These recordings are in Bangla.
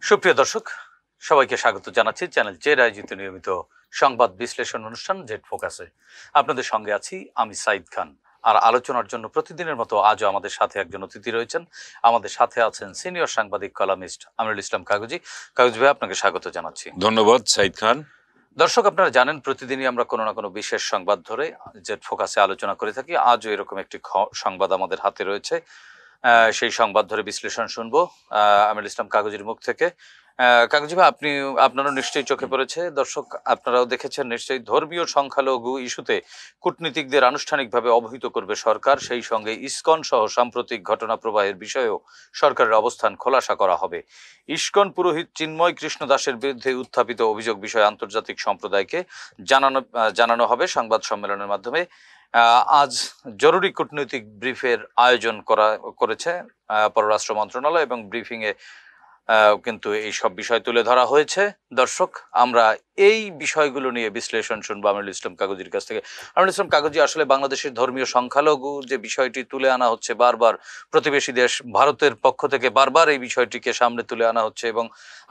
সুপ্রিয় দর্শক, সবাইকে স্বাগত জানাচ্ছি চ্যানেল জেড আয়োজিত নিয়মিত সংবাদ বিশ্লেষণ অনুষ্ঠান জেড ফোকাসে। আপনাদের সঙ্গে আছি আমি সাইদ খান। আর আলোচনার জন্য প্রতিদিনের মতো আজও আমাদের সাথে একজন অতিথি রয়েছেন। আমাদের সাথে আছেন সিনিয়র সাংবাদিক কলামিস্ট আমিরুল ইসলাম কাগজি। কাগজি ভাই, আপনাকে স্বাগত জানাচ্ছি। ধন্যবাদ সাইদ খান। দর্শক, আপনারা জানেন প্রতিদিনই আমরা কোনো না কোনো বিশেষ সংবাদ ধরে জেড ফোকাসে আলোচনা করে থাকি। আজও এরকম একটি সংবাদ আমাদের হাতে রয়েছে। সেই সংবাদ ধরে বিশ্লেষণ শুনবো আমিরুল ইসলাম কাগজির মুখ থেকে। কাগজি ভাই, আপনারও নিশ্চয়ই চোখে পড়েছে, দর্শক আপনারাও দেখেছেন নিশ্চয়ই, ধর্মীয় সংখ্যালঘু ইস্যুতে কূটনীতিকদের আনুষ্ঠানিকভাবে অবহিত করবে সরকার। সেই সঙ্গে ইসকন সহ সাম্প্রতিক ঘটনা প্রবাহের বিষয়েও সরকারের অবস্থান খোলাসা করা হবে। ইসকন পুরোহিত চিন্ময় কৃষ্ণ দাসের বিরুদ্ধে উত্থাপিত অভিযোগ বিষয়ে আন্তর্জাতিক সম্প্রদায়কে জানানো হবে সংবাদ সম্মেলনের মাধ্যমে। আজ জরুরি কূটনৈতিক ব্রিফের আয়োজন করেছে পররাষ্ট্র মন্ত্রণালয় এবং ব্রিফিংয়ে কিন্তু এই সব বিষয় তুলে ধরা হয়েছে। দর্শক, আমরা এই বিষয়গুলো নিয়ে বিশ্লেষণ শুনবো আমিরুল ইসলাম কাগজির কাছ থেকে। আমিরুল ইসলাম কাগজি, আসলে বাংলাদেশের ধর্মীয় সংখ্যালঘু যে বিষয়টি তুলে আনা হচ্ছে বারবার, প্রতিবেশী দেশ ভারতের পক্ষ থেকে বারবার এই বিষয়টিকে সামনে তুলে আনা হচ্ছে এবং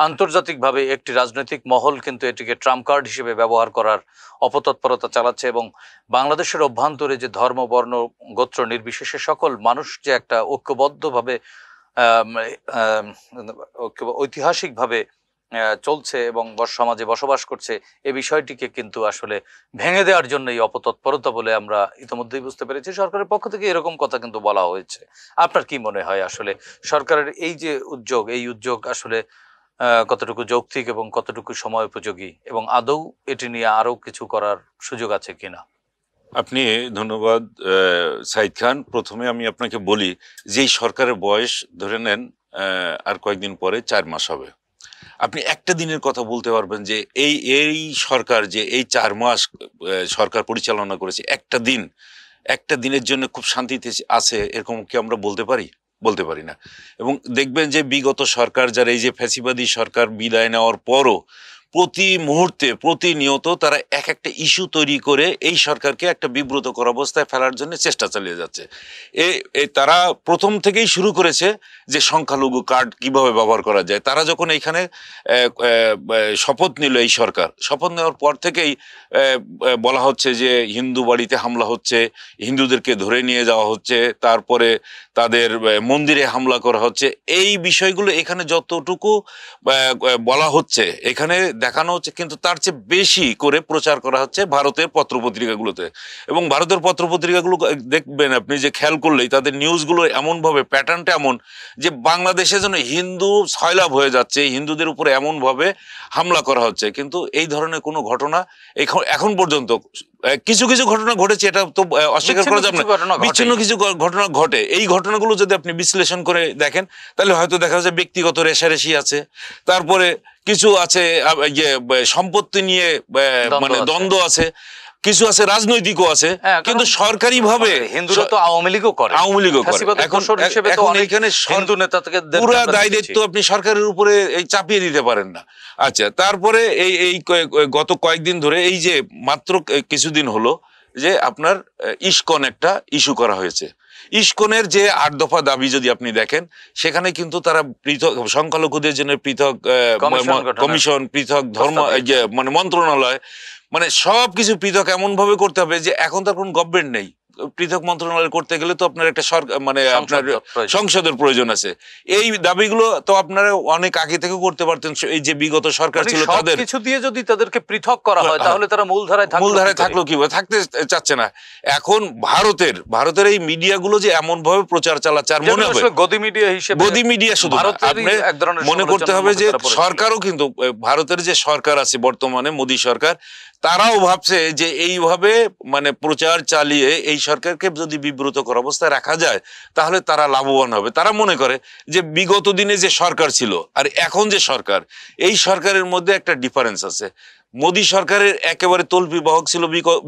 আন্তর্জাতিকভাবে একটি রাজনৈতিক মহল কিন্তু এটিকে ট্রাম্প কার্ড হিসেবে ব্যবহার করার অপতৎপরতা চালাচ্ছে এবং বাংলাদেশের অভ্যন্তরে যে ধর্ম, বর্ণ, গোত্র নির্বিশেষে সকল মানুষ যে একটা ঐক্যবদ্ধভাবে ঐতিহাসিকভাবে চলছে এবং সমাজে বসবাস করছে, এই বিষয়টিকে কিন্তু আসলে ভেঙে দেওয়ার জন্য এই অপতৎপরতা বলে আমরা ইতিমধ্যেই বুঝতে পেরেছি। সরকারের পক্ষ থেকে এরকম কথা কিন্তু বলা হয়েছে। আপনার কি মনে হয় আসলে সরকারের এই যে উদ্যোগ আসলে কতটুকু যৌক্তিক এবং কতটুকু সময় উপযোগী, এবং আদৌ এটি নিয়ে আরো কিছু করার সুযোগ আছে কিনা? আপনি ধন্যবাদ সাইদ খান। প্রথমে আমি আপনাকে বলি যে এই সরকারের বয়স ধরে নেন আর কয়েকদিন পরে 4 মাস হবে। আপনি একটা দিনের কথা বলতে পারবেন যে এই সরকার যে এই 4 মাস সরকার পরিচালনা করেছে, একটা দিনের জন্য খুব শান্তিতে আছে এরকম কি আমরা বলতে পারি? বলতে পারি না। এবং দেখবেন যে বিগত সরকার যারা, এই যে ফ্যাসিবাদী সরকার বিদায় নেওয়ার পরও প্রতি মুহূর্তে প্রতিনিয়ত তারা একটা ইস্যু তৈরি করে এই সরকারকে একটা বিব্রতকর অবস্থায় ফেলার জন্য চেষ্টা চালিয়ে যাচ্ছে। তারা প্রথম থেকেই শুরু করেছে যে সংখ্যালঘু কার্ড কিভাবে ব্যবহার করা যায়। তারা যখন এইখানে শপথ নিল, এই সরকার শপথ নেওয়ার পর থেকেই বলা হচ্ছে যে হিন্দু বাড়িতে হামলা হচ্ছে, হিন্দুদেরকে ধরে নিয়ে যাওয়া হচ্ছে, তারপরে তাদের মন্দিরে হামলা করা হচ্ছে। এই বিষয়গুলো এখানে যতটুকু বলা হচ্ছে, এখানে দেখানো হচ্ছে, কিন্তু তার চেয়ে বেশি করে প্রচার করা হচ্ছে ভারতের পত্রপত্রিকাগুলোতে। এবং ভারতের পত্রপত্রিকাগুলো দেখবেন আপনি, যে খেয়াল করলেই তাদের নিউজগুলো এমনভাবে, প্যাটার্নটা এমন যে বাংলাদেশে যেন হিন্দু সয়লাভ হয়ে যাচ্ছে, হিন্দুদের উপরে এমনভাবে হামলা করা হচ্ছে। কিন্তু এই ধরনের কোনো ঘটনা এখন পর্যন্ত, কিছু কিছু ঘটনা ঘটেছে, এটা তো অস্বীকার করা যাবে না, বিচ্ছিন্ন কিছু ঘটনা ঘটে। এই ঘটনাগুলো যদি আপনি বিশ্লেষণ করে দেখেন তাহলে হয়তো দেখা যায় ব্যক্তিগত রেষারেষি আছে, তারপরে কিছু আছে সম্পত্তি নিয়ে মানে দ্বন্দ্ব আছে, কিছু আছে রাজনৈতিকও আছে, কিন্তু সরকারি ভাবে হিন্দুরা তো আওয়ামী লীগও করে। এখন এখানে পুরো দায় দায়িত্ব আপনি সরকারের উপরে চাপিয়ে দিতে পারেন না। আচ্ছা, তারপরে এই গত কয়েকদিন ধরে, এই যে মাত্র কিছুদিন হলো যে আপনার ইসকন একটা ইস্যু করা হয়েছে। ইসকনের যে 8 দফা দাবি যদি আপনি দেখেন, সেখানে কিন্তু তারা পৃথক সংখ্যালঘুদের জন্য পৃথক কমিশন, পৃথক ধর্ম মানে মন্ত্রণালয়, মানে সবকিছু পৃথক এমন ভাবে করতে হবে যে এখন তার কোন গভর্নমেন্ট নেই। পৃথক মন্ত্রণালয় করতে গেলে তো আপনার একটা সরকার, মানে আপনার সংসদের প্রয়োজন আছে। এই দাবিগুলো তো আপনারা অনেক আগে থেকে করতে পারতেন। এই যে বিগত সরকার ছিল, তাদের কিছু দিয়ে যদি তাদেরকে পৃথক করা হয় তাহলে তারা মূলধারায় থাকলো কিভাবে? থাকতে চাচ্ছে না। এখন ভারতের এই মিডিয়াগুলো যে এমন ভাবে প্রচার চালাচ্ছে, আর মনে হবে গদি মিডিয়া শুধু মনে করতে হবে যে সরকারও কিন্তু, ভারতের যে সরকার আছে বর্তমানে মোদী সরকার, তারাও ভাবছে যে এইভাবে মানে প্রচার চালিয়ে এই সরকারকে যদি বিব্রতকর অবস্থায় রাখা যায় তাহলে তারা লাভবান হবে। তারা মনে করে যে বিগত দিনে যে সরকার ছিল আর এখন যে সরকার, এই সরকারের মধ্যে একটা ডিফারেন্স আছে। মোদী সরকারের একেবারে তল্পিবাহক ছিল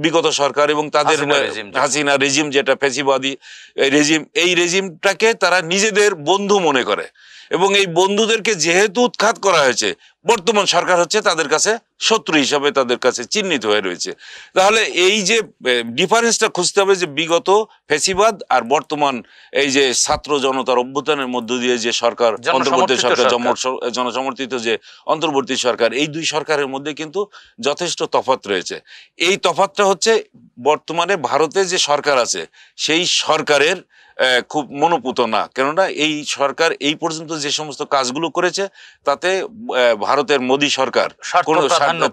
বিগত সরকার এবং তাদের হাসিনা রেজিম, যেটা ফ্যাসিবাদী রেজিম, এই রেজিমটাকে তারা নিজেদের বন্ধু মনে করে। এবং এই বন্ধুদেরকে যেহেতু উৎখাত করা হয়েছে, বর্তমান সরকার হচ্ছে তাদের কাছে শত্রু হিসাবে তাদের কাছে চিহ্নিত হয়ে রয়েছে। তাহলে এই যে ডিফারেন্সটা খুঁজতে হবে যে বিগত ফ্যাসিবাদ আর বর্তমান এই যে ছাত্র জনতার অভ্যুত্থানের মধ্য দিয়ে যে সরকার, অন্তর্বর্তী সরকার, জনসমর্থিত যে অন্তর্বর্তী সরকার, এই দুই সরকারের মধ্যে কিন্তু যথেষ্ট তফাৎ রয়েছে। এই তফাৎটা হচ্ছে বর্তমানে ভারতে যে সরকার আছে সেই সরকারের খুব মনোপুত না, কেননা এই সরকার এই পর্যন্ত যে সমস্ত কাজগুলো করেছে তাতে ভারতের মোদী সরকার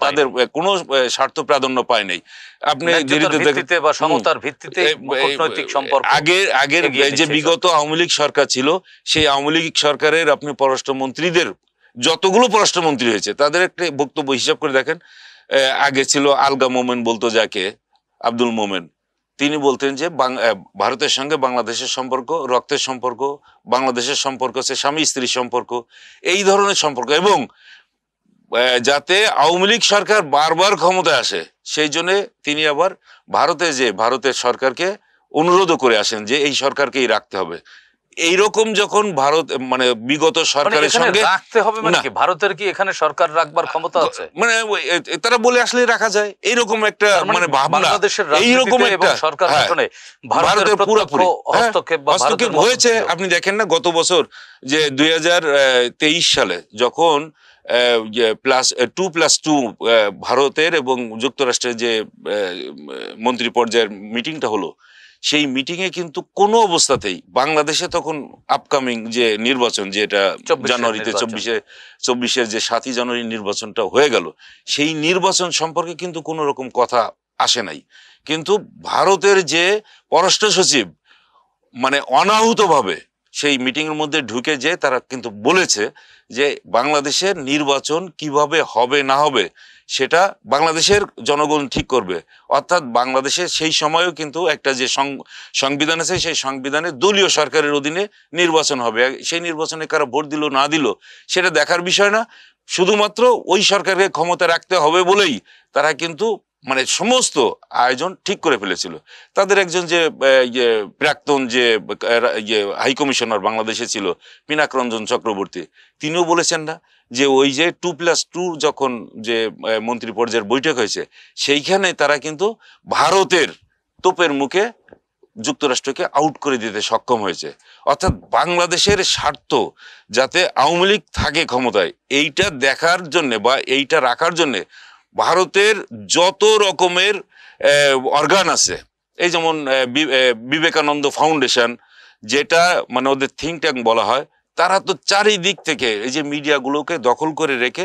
তাদের কোনো স্বার্থ প্রাধান্য পায় নাই। আপনি আগের যে বিগত আওয়ামী লীগ সরকার ছিল সেই আওয়ামী লীগ সরকারের আপনি পররাষ্ট্রমন্ত্রীদের যতগুলো পররাষ্ট্রমন্ত্রী হয়েছে তাদের একটা বক্তব্য হিসাব করে দেখেন। আগে ছিল আলগা মোমেন বলতো যাকে, আব্দুল মোমেন, তিনি বলতেন যে ভারতের সঙ্গে বাংলাদেশের সম্পর্ক রক্তের সম্পর্ক, বাংলাদেশের সম্পর্ক হচ্ছে স্বামী স্ত্রীর সম্পর্ক, এই ধরনের সম্পর্ক, এবং যাতে আওয়ামী লীগ সরকার বারবার ক্ষমতায় আসে সেই জন্য তিনি আবার ভারতের সরকারকে অনুরোধও করে আসেন যে এই সরকারকেই রাখতে হবে। এইরকম যখন ভারত মানে বিগত সরকারের সঙ্গে রাখতে হবে, মানে কি ভারতের কি এখানে সরকার রাখবার ক্ষমতা আছে? মানে তারা বলে আসলে রাখা যায় এইরকম একটা মানে ভাবনা, এইরকম একটা সরকার গঠনে ভারতের পুরোপুরি হস্তক্ষেপ হয়েছে। আপনি দেখেন না গত বছর যে 2023 সালে যখন +2+2 ভারতের এবং যুক্তরাষ্ট্রের যে মন্ত্রী পর্যায়ের মিটিংটা হলো, সেই মিটিং এ কিন্তু কোনো অবস্থাতেই বাংলাদেশে তখন আপকামিং যে নির্বাচন, যেটা জানুয়ারিতে 24-এর যে 7ই জানুয়ারি নির্বাচনটা হয়ে গেল, সেই নির্বাচন সম্পর্কে কিন্তু কোনো রকম কথা আসে নাই। কিন্তু ভারতের যে পররাষ্ট্র সচিব মানে অনাহুতভাবে সেই মিটিং এর মধ্যে ঢুকে যে তারা কিন্তু বলেছে যে বাংলাদেশের নির্বাচন কিভাবে হবে না হবে সেটা বাংলাদেশের জনগণ ঠিক করবে। অর্থাৎ বাংলাদেশের সেই সময়ও কিন্তু একটা যে সংবিধান আছে সেই সংবিধানে দলীয় সরকারের অধীনে নির্বাচন হবে। সেই নির্বাচনে কারা ভোট দিল না দিল সেটা দেখার বিষয় না, শুধুমাত্র ওই সরকারকে ক্ষমতা রাখতে হবে বলেই তারা কিন্তু মানে সমস্ত আয়োজন ঠিক করে ফেলেছিল। তাদের একজন যে প্রাক্তন যে হাই কমিশনার বাংলাদেশে ছিল পিনাক রঞ্জন চক্রবর্তী, তিনিও বলেছেন না যে ওই যে 2+2 যখন যে মন্ত্রী পর্যায়ের বৈঠক হয়েছে সেইখানে তারা কিন্তু ভারতের তোপের মুখে যুক্তরাষ্ট্রকে আউট করে দিতে সক্ষম হয়েছে। অর্থাৎ বাংলাদেশের স্বার্থ যাতে আওয়ামী লীগ থাকে ক্ষমতায় এইটা দেখার জন্য বা এইটা রাখার জন্য ভারতের যত রকমের অর্গান আছে, এই যেমন বিবেকানন্দ ফাউন্ডেশন, যেটা মানে ওদের থিঙ্ক ট্যাঙ্ক বলা হয়, তারা তো চারিদিক থেকে এই যে মিডিয়াগুলোকে দখল করে রেখে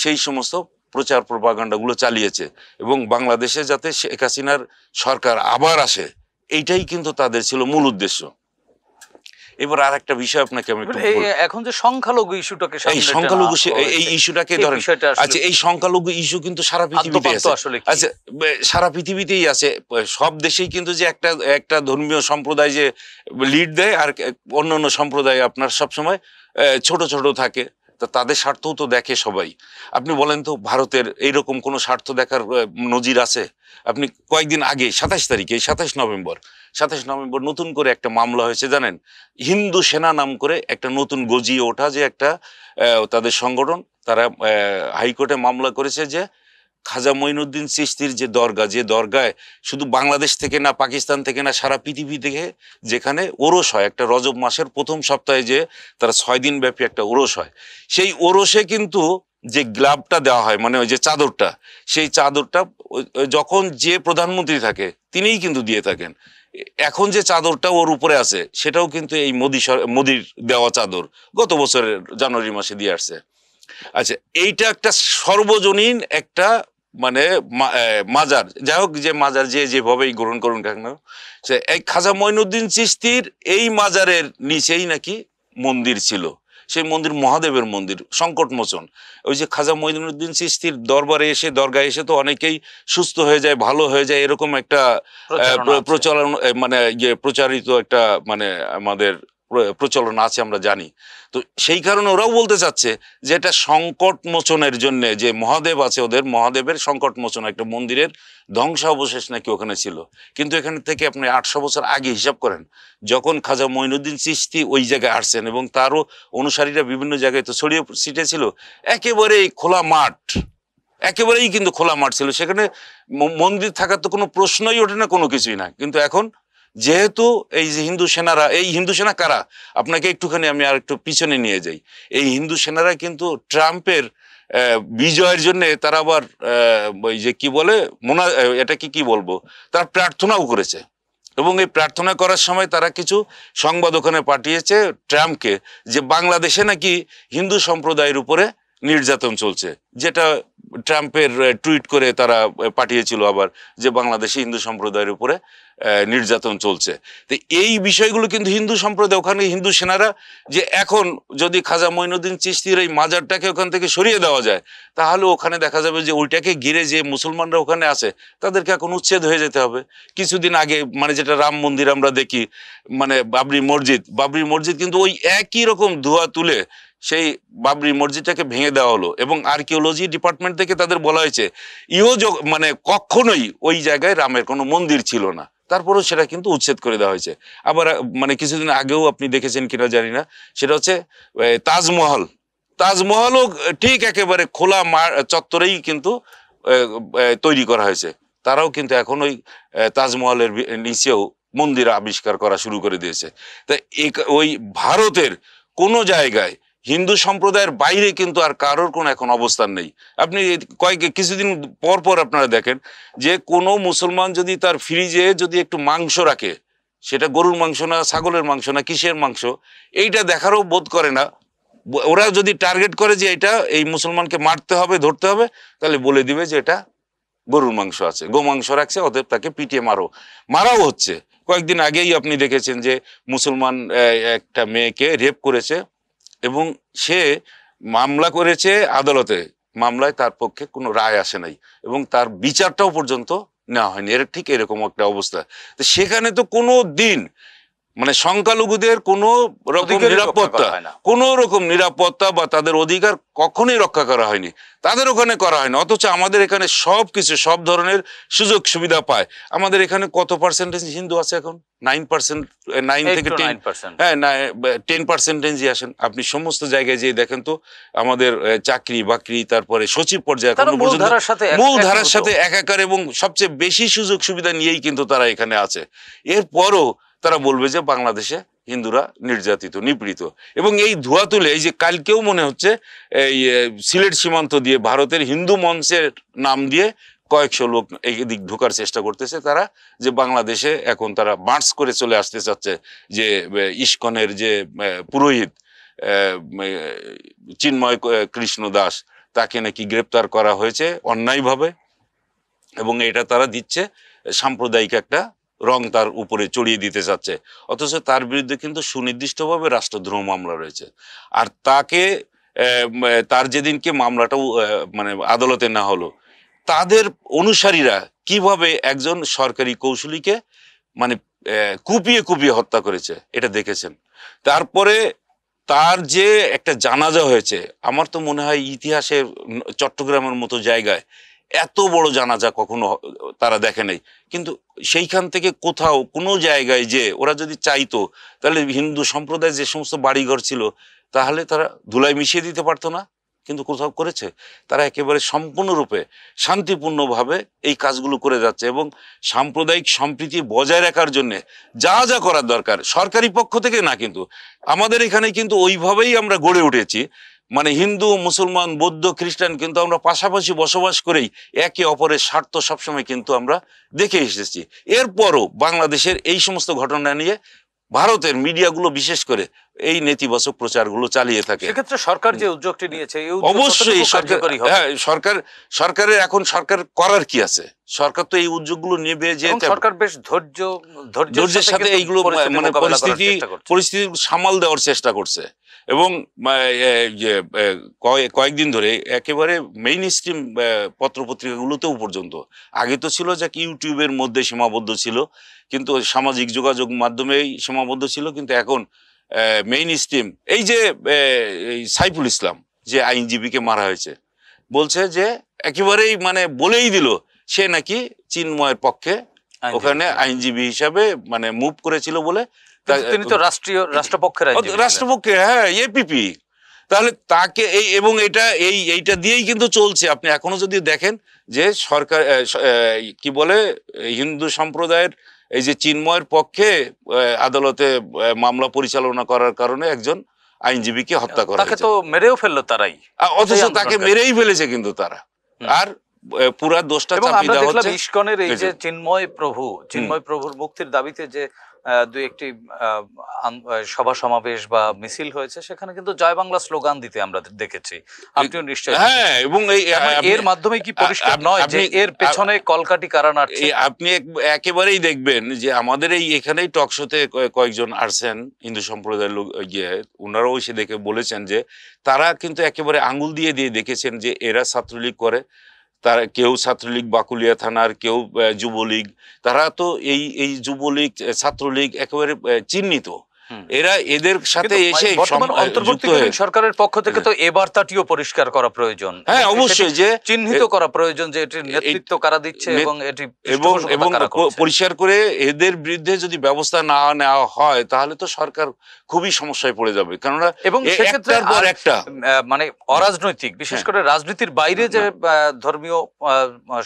সেই সমস্ত প্রচার প্রপাগান্ডাগুলো চালিয়েছে এবং বাংলাদেশে যাতে শেখ হাসিনার সরকার আবার আসে এইটাই কিন্তু তাদের ছিল মূল উদ্দেশ্য। এবার আর একটা বিষয় আপনাকে আমি এখন যে সংখ্যালঘু ইস্যুটাকে এই সংখ্যালঘু এই ইস্যুটাকে ধরেন, আচ্ছা এই সংখ্যালঘু ইস্যু কিন্তু সারা পৃথিবীতে আছে। আচ্ছা সারা পৃথিবীতেই আছে, সব দেশেই কিন্তু যে একটা ধর্মীয় সম্প্রদায় যে লিড দেয় আর অন্যান্য সম্প্রদায় আপনার সবসময় ছোট ছোট থাকে, তা তাদের স্বার্থও তো দেখে সবাই। আপনি বলেন তো ভারতের এইরকম কোনো স্বার্থ দেখার নজির আছে? আপনি কয়েকদিন আগে 27 নভেম্বর নতুন করে একটা মামলা হয়েছে জানেন, হিন্দু সেনা নাম করে একটা নতুন গজিয়ে ওঠা যে একটা তাদের সংগঠন, তারা হাইকোর্টে মামলা করেছে যে খাজা মঈনুদ্দিন চিশতির যে দরগায় শুধু বাংলাদেশ থেকে না, পাকিস্তান থেকে না, সারা পৃথিবী থেকে যেখানে ওরস হয়, একটা রজব মাসের প্রথম সপ্তাহে যে তারা 6 দিন ব্যাপী একটা ওরস হয়, সেই ওরসে কিন্তু যে গ্লাভটা দেওয়া হয় মানে ওই যে চাদরটা, সেই চাদরটা যখন যে প্রধানমন্ত্রী থাকে তিনিই কিন্তু দিয়ে থাকেন। এখন যে চাদরটা ওর উপরে আছে সেটাও কিন্তু এই মোদির দেওয়া চাদর, গত বছরের জানুয়ারি মাসে দিয়ে আসছে। আচ্ছা এইটা একটা সর্বজনীন একটা মানে মাজার, যাই হোক যে মাজার যেভাবেই গ্রহণ করুন কেন, এই খাজা মঈনুদ্দিন চিশতির এই মাজারের নিচেই নাকি মন্দির ছিল, সেই মন্দির মহাদেবের মন্দির, সংকট মোচন। ওই যে খাজা মঈনুদ্দিন চিশতির দরগায় এসে তো অনেকেই সুস্থ হয়ে যায়, ভালো হয়ে যায়, এরকম একটা প্রচলন মানে প্রচারিত একটা মানে আমাদের প্রচলন আছে আমরা জানি। তো সেই কারণে ওরাও বলতে চাচ্ছে যে এটা সংকট মোচনের জন্য, যে মহাদেব আছে ওদের, মহাদেবের সংকট মোচন, একটা মন্দিরের ধ্বংসাবশেষ নাকি ওখানে ছিল। কিন্তু এখানে থেকে আপনি 800 বছর আগে হিসাব করেন, যখন খাজা মঈনুদ্দিন চিশতি ওই জায়গায় আসছেন এবং তারও অনুসারীরা বিভিন্ন জায়গায় তো ছড়িয়ে ছিটে ছিল, একেবারেই খোলা মাঠ, একেবারেই কিন্তু খোলা মাঠ ছিল, সেখানে মন্দির থাকার তো কোনো প্রশ্নই ওঠে না, কোনো কিছুই না। কিন্তু এখন যেহেতু এই যে হিন্দু সেনারা, এই হিন্দু সেনা কারা, আপনাকে একটুখানি আমি আর একটু পিছনে নিয়ে যাই। এই হিন্দু সেনারা কিন্তু ট্রাম্পের বিজয়ের জন্য তারা আবার ওই যে কি বলে এটাকে কি বলবো, তারা প্রার্থনাও করেছে। এবং এই প্রার্থনা করার সময় তারা কিছু সংবাদ ওখানে পাঠিয়েছে ট্রাম্পকে, যে বাংলাদেশে নাকি হিন্দু সম্প্রদায়ের উপরে নির্যাতন চলছে, যেটা ট্রাম্পের টুইট করে তারা পাঠিয়েছিল আবার, যে বাংলাদেশে হিন্দু সম্প্রদায়ের উপরে নির্যাতন চলছে। তো এই বিষয়গুলো কিন্তু হিন্দু সম্প্রদায়, ওখানে হিন্দু সেনারা, যে এখন যদি খাজা মঈনুদ্দিন চিশতির এই মাজারটাকে ওখান থেকে সরিয়ে দেওয়া যায়, তাহলে ওখানে দেখা যাবে যে ওইটাকে ঘিরে যে মুসলমানরা ওখানে আছে তাদেরকে এখন উচ্ছেদ হয়ে যেতে হবে। কিছুদিন আগে মানে যেটা রাম মন্দির আমরা দেখি, মানে বাবরি মসজিদ কিন্তু ওই একই রকম ধোঁয়া তুলে সেই বাবরি মসজিদটাকে ভেঙে দেওয়া হলো, এবং আর্কিওলজি ডিপার্টমেন্ট থেকে তাদের বলা হয়েছে মানে কখনোই ওই জায়গায় রামের কোনো মন্দির ছিল না, তারপরেও সেটা কিন্তু উচ্ছেদ করে দেওয়া হয়েছে। আবার মানে কিছুদিন আগেও আপনি দেখেছেন কিনা জানি না, সেটা হচ্ছে তাজমহলও ঠিক একেবারে খোলা চত্বরেই কিন্তু তৈরি করা হয়েছে। তারাও কিন্তু এখন ওই তাজমহলের নিচেও মন্দির আবিষ্কার করা শুরু করে দিয়েছে। তাই ওই ভারতের কোনো জায়গায় হিন্দু সম্প্রদায়ের বাইরে কিন্তু আর কারোর কোনো এখন অবস্থান নেই। আপনি কিছুদিন পর পর আপনারা দেখেন যে কোনো মুসলমান যদি তার ফ্রিজে যদি একটু মাংস রাখে, সেটা গরুর মাংস না, ছাগলের মাংস না, কিসের মাংস, এইটা দেখারও বোধ করে না। ওরা যদি টার্গেট করে যে এটা এই মুসলমানকে মারতে হবে, ধরতে হবে, তাহলে বলে দিবে যে এটা গরুর মাংস আছে, গোমাংস রাখছে, অতএব তাকে পিটিয়ে মারাও হচ্ছে। কয়েকদিন আগেই আপনি দেখেছেন যে মুসলমান একটা মেয়েকে রেপ করেছে এবং সে মামলা করেছে আদালতে, মামলায় তার পক্ষে কোনো রায় আসে নাই এবং তার বিচারটাও পর্যন্ত নেওয়া হয়নি। ঠিক এরকম একটা অবস্থা। তো সেখানে তো কোনো দিন মানে সংখ্যালঘুদের কোনো রকম নিরাপত্তা বা তাদের অধিকার কখনোই রক্ষা করা হয়নি, তাদের ওখানে করা হয় না। অথচ আমাদের এখানে সবকিছু, সব ধরনের সুযোগ সুবিধা পায়। আমাদের এখানে কত পার্সেন্টেজ হিন্দু আছে এখন? 9%, 9 থেকে 10%, হ্যাঁ 10%ই আসেন। আপনি সমস্ত জায়গায় যেয়ে দেখেন তো আমাদের চাকরি বাকরি, তারপরে সচিব পর্যায়ে মূল ধারার সাথে একাকার, এবং সবচেয়ে বেশি সুযোগ সুবিধা নিয়েই কিন্তু তারা এখানে আছে। এরপরও তারা বলবে যে বাংলাদেশে হিন্দুরা নির্যাতিত, নিপীড়িত। এবং এই ধোয়া তুলে, এই যে কালকেও মনে হচ্ছে এই সিলেট সীমান্ত দিয়ে ভারতের হিন্দু মঞ্চের নাম দিয়ে কয়েকশো লোক এই দিক ঢোকার চেষ্টা করতেছে, তারা যে বাংলাদেশে এখন তারা মার্চ করে চলে আসতে চাচ্ছে, যে ইস্কনের যে পুরোহিত চিন্ময় কৃষ্ণ দাস, তাকে নাকি গ্রেপ্তার করা হয়েছে অন্যায়ভাবে, এবং এটা তারা দিচ্ছে সাম্প্রদায়িক একটা রং তার উপরে চড়িয়ে দিতে চাচ্ছে। অথচ তার বিরুদ্ধে কিন্তু সুনির্দিষ্টভাবে রাষ্ট্রদ্রোহ মামলা রয়েছে। আর তাকে তার যেদিনকে মামলাটাও মানে আদালতে না হলো, তাদের অনুসারীরা কিভাবে একজন সরকারি কৌশলীকে মানে কুপিয়ে কুপিয়ে হত্যা করেছে এটা দেখেছেন। তারপরে তার যে একটা জানাজা হয়েছে, আমার তো মনে হয় ইতিহাসে চট্টগ্রামের মতো জায়গায় এত বড় জানাজা কখনো তারা দেখে নাই। কিন্তু সেইখান থেকে কোথাও কোনো জায়গায় যে ওরা যদি চাইতো, তাহলে হিন্দু সম্প্রদায় যে সমস্ত বাড়িঘর ছিল তাহলে তারা ধুলায় মিশিয়ে দিতে পারতো না, কিন্তু কোথাও করেছে। তারা একেবারে সম্পূর্ণরূপে শান্তিপূর্ণভাবে এই কাজগুলো করে যাচ্ছে, এবং সাম্প্রদায়িক সম্প্রীতি বজায় রাখার জন্য যা যা করার দরকার সরকারি পক্ষ থেকে না, কিন্তু আমাদের এখানে কিন্তু ওইভাবেই আমরা গড়ে উঠেছি। মানে হিন্দু, মুসলমান, বৌদ্ধ, খ্রিস্টান কিন্তু আমরা পাশাপাশি বসবাস করেই একে অপরের স্বার্থ সবসময় কিন্তু আমরা দেখে এসেছি। এরপরও বাংলাদেশের এই সমস্ত ঘটনা নিয়ে ভারতের মিডিয়াগুলো বিশেষ করে এই নেতিবাচক প্রচারগুলো চালিয়ে থাকে। সেক্ষেত্রে সরকার যে উদ্যোগটি নিয়েছে, অবশ্যই সরকারের এখন সরকার করার কি আছে? সরকার তো এই উদ্যোগগুলো নেবে, যে সরকার বেশ ধৈর্যের সাথে এইগুলো মানে পরিস্থিতি সামাল দেওয়ার চেষ্টা করছে। এবং কয়েকদিন ধরে একেবারে মেইন স্ট্রিম পত্রপত্রিকাগুলোতেও পর্যন্ত, আগে তো ছিল যে ইউটিউবের মধ্যে সীমাবদ্ধ ছিল, কিন্তু সামাজিক যোগাযোগ মাধ্যমেই সীমাবদ্ধ ছিল, কিন্তু এখন মেইন স্ট্রিম, এই যে এই সাইফুল ইসলাম যে আইনজীবীকে মারা হয়েছে, বলছে যে একেবারেই মানে বলেই দিল সে নাকি চিন্ময়ের পক্ষে ওখানে আইনজীবী হিসাবে মানে মুভ করেছিল বলে। তিনি তো রাষ্ট্রপক্ষের আইনজীবী, রাষ্ট্রপক্ষে, হ্যাঁ, এপিপি। তাহলে তাকে এবং এইটা দিয়েই কিন্তু চলছে। আপনি এখনো যদি দেখেন যে সরকার কি বলে হিন্দু সম্প্রদায়ের এই যে চিন্ময়ের পক্ষে আদালতে মামলা পরিচালনা করার কারণে একজন আইনজীবীকে হত্যা করা হয়েছে, তাকে তো মেরেও ফেললো তারাই, অথচ তাকে মেরেই ফেলেছে কিন্তু তারা। আর পুরা দোষটা চাপিয়ে দেওয়া হচ্ছে ইস্কনের এই যে চিন্ময় প্রভুর মুক্তির দাবিতে যে দুই একটি সভা সমাবেশ বা মিছিল হয়েছে, সেখানে কিন্তু জয় বাংলা স্লোগান দিতে আমরা দেখেছি, আপনিও নিশ্চয়ই। হ্যাঁ, এবং এর মাধ্যমে কি পরিষ্কার নয় যে এর পেছনে কলকাঠি কারণ আছে? আপনি একেবারেই দেখবেন যে আমাদের এখানেই টকশোতে কয়েকজন আসছেন হিন্দু সম্প্রদায়ের লোক, ওনারাও এসে দেখে বলেছেন যে তারা কিন্তু একেবারে আঙ্গুল দিয়ে দিয়ে দেখেছেন যে এরা ছাত্রলীগ করে। তারা কেউ ছাত্রলীগ বাকুলিয়া থানার, কেউ যুবলীগ, তারা তো এই যুবলীগ ছাত্রলীগ একেবারে চিহ্নিত। এরা এদের সাথে এসে অন্তর্বর্তীকালীন সরকারের পক্ষ থেকে তো এ বার্তাটিও পরিষ্কার করা প্রয়োজন। হ্যাঁ, অবশ্যই, যে চিহ্নিত করা প্রয়োজন যে এটির নেতৃত্ব কারা দিচ্ছে এবং এটি এবং পরিষ্কার করে এদের বিরুদ্ধে যদি ব্যবস্থা না নেওয়া হয় তাহলে তো সরকার খুবই সমস্যায় পড়ে যাবে। কেননা এবং সেক্ষেত্রে একটা মানে অরাজনৈতিক, বিশেষ করে রাজনীতির বাইরে যে ধর্মীয়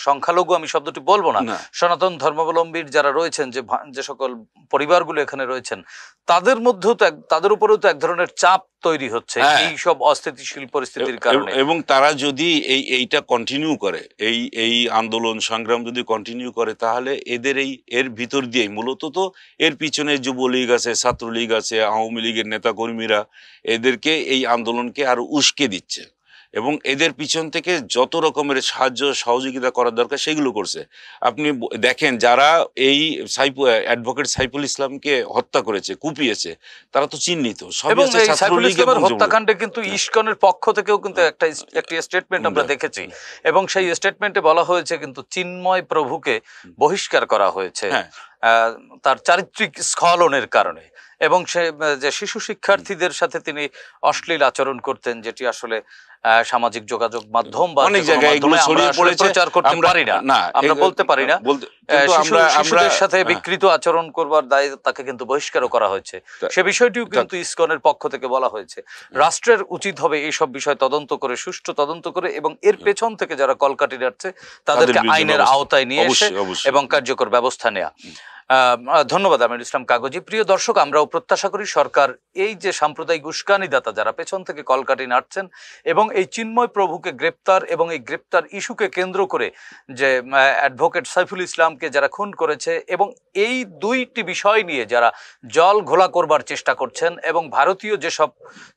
সংখ্যালঘু, আমি শব্দটি বলবো না, সনাতন ধর্মাবলম্বীর যারা রয়েছেন, যে সকল পরিবারগুলো এখানে রয়েছেন, তাদের উপরেও তো এক ধরনের চাপ তৈরি হচ্ছে এই সব অস্থিতিশীল পরিস্থিতির কারণে। এবং তারা যদি এইটা কন্টিনিউ করে, এই আন্দোলন সংগ্রাম যদি কন্টিনিউ করে, তাহলে এর ভিতর দিয়ে মূলত তো এর পিছনে যুবলীগ আছে, ছাত্রলীগ আছে, আওয়ামী লীগের নেতা কর্মীরা এদেরকে এই আন্দোলনকে আরো উস্কে দিচ্ছে এবং এদের পিছন থেকে যত রকমের সাহায্য সহযোগিতা করার দরকার সেগুলো করছে। আপনি দেখেন যারা এই অ্যাডভোকেট সাইফুল ইসলামকে হত্যা করেছে, কুপিয়েছে, তারা তো চিহ্নিত। হত্যাকাণ্ডে কিন্তু ইস্কনের পক্ষ থেকেও কিন্তু একটি স্টেটমেন্ট আমরা দেখেছি, এবং সেই স্টেটমেন্টে বলা হয়েছে কিন্তু চিন্ময় প্রভুকে বহিষ্কার করা হয়েছে তার চারিত্রিক স্খলনের কারণে, এবং সে যে শিশু শিক্ষার্থীদের সাথে তিনি অশ্লীল আচরণ করতেন, যেটি আসলে সামাজিক যোগাযোগ মাধ্যম বা অনেক জায়গায় এগুলো ছড়িয়ে পড়েছে, প্রচার করতে পারি না, আমরা বলতে পারি না। শিশুদের সাথে বিকৃত আচরণ করবার দায়ে তাকে কিন্তু বহিষ্কারও করা হয়েছে। সে বিষয়টিও কিন্তু ইসকনের পক্ষ থেকে বলা হয়েছে। রাষ্ট্রের উচিত হবে এইসব বিষয় তদন্ত করে, সুষ্ঠু তদন্ত করে, এবং এর পেছন থেকে যারা কলকাঠি নাড়ছে তাদেরকে আইনের আওতায় নিয়ে এসে এবং কার্যকর ব্যবস্থা নেওয়া। ধন্যবাদ আমিরুল ইসলাম কাগজি। প্রিয় দর্শক, আমরাও প্রত্যাশা করি সরকার এই যে সাম্প্রদায়িক উস্কানিদাতা যারা পেছন থেকে কলকাঠি নাড়ছেন এবং এই চিন্ময় প্রভুকে গ্রেপ্তার এবং এই গ্রেপ্তার ইস্যুকে কেন্দ্র করে যে অ্যাডভোকেট সাইফুল ইসলামকে যারা খুন করেছে, এবং এই দুইটি বিষয় নিয়ে যারা জল ঘোলা করবার চেষ্টা করছেন এবং ভারতীয়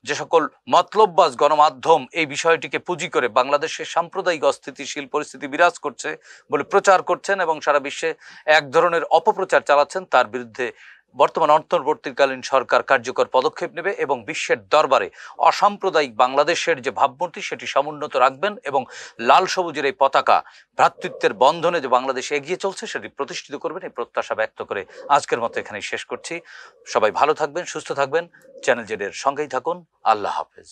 যে সকল মতলববাজ গণমাধ্যম এই বিষয়টিকে পুঁজি করে বাংলাদেশের সাম্প্রদায়িক অস্থিতিশীল পরিস্থিতি বিরাজ করছে বলে প্রচার করছেন এবং সারা বিশ্বে এক ধরনের অপপ্রচার চালাচ্ছেন, তার বিরুদ্ধে বর্তমান অন্তর্বর্তীকালীন সরকার কার্যকর পদক্ষেপ নেবে এবং বিশ্বের দরবারে অসাম্প্রদায়িক বাংলাদেশের যে ভাবমূর্তি সেটি সমুন্নত রাখবেন এবং লাল সবুজের এই পতাকা ভ্রাতৃত্বের বন্ধনে যে বাংলাদেশ এগিয়ে চলছে সেটি প্রতিষ্ঠিত করবেন, এই প্রত্যাশা ব্যক্ত করে আজকের মতো এখানেই শেষ করছি। সবাই ভালো থাকবেন, সুস্থ থাকবেন, চ্যানেল জেডের সঙ্গেই থাকুন। আল্লাহ হাফেজ।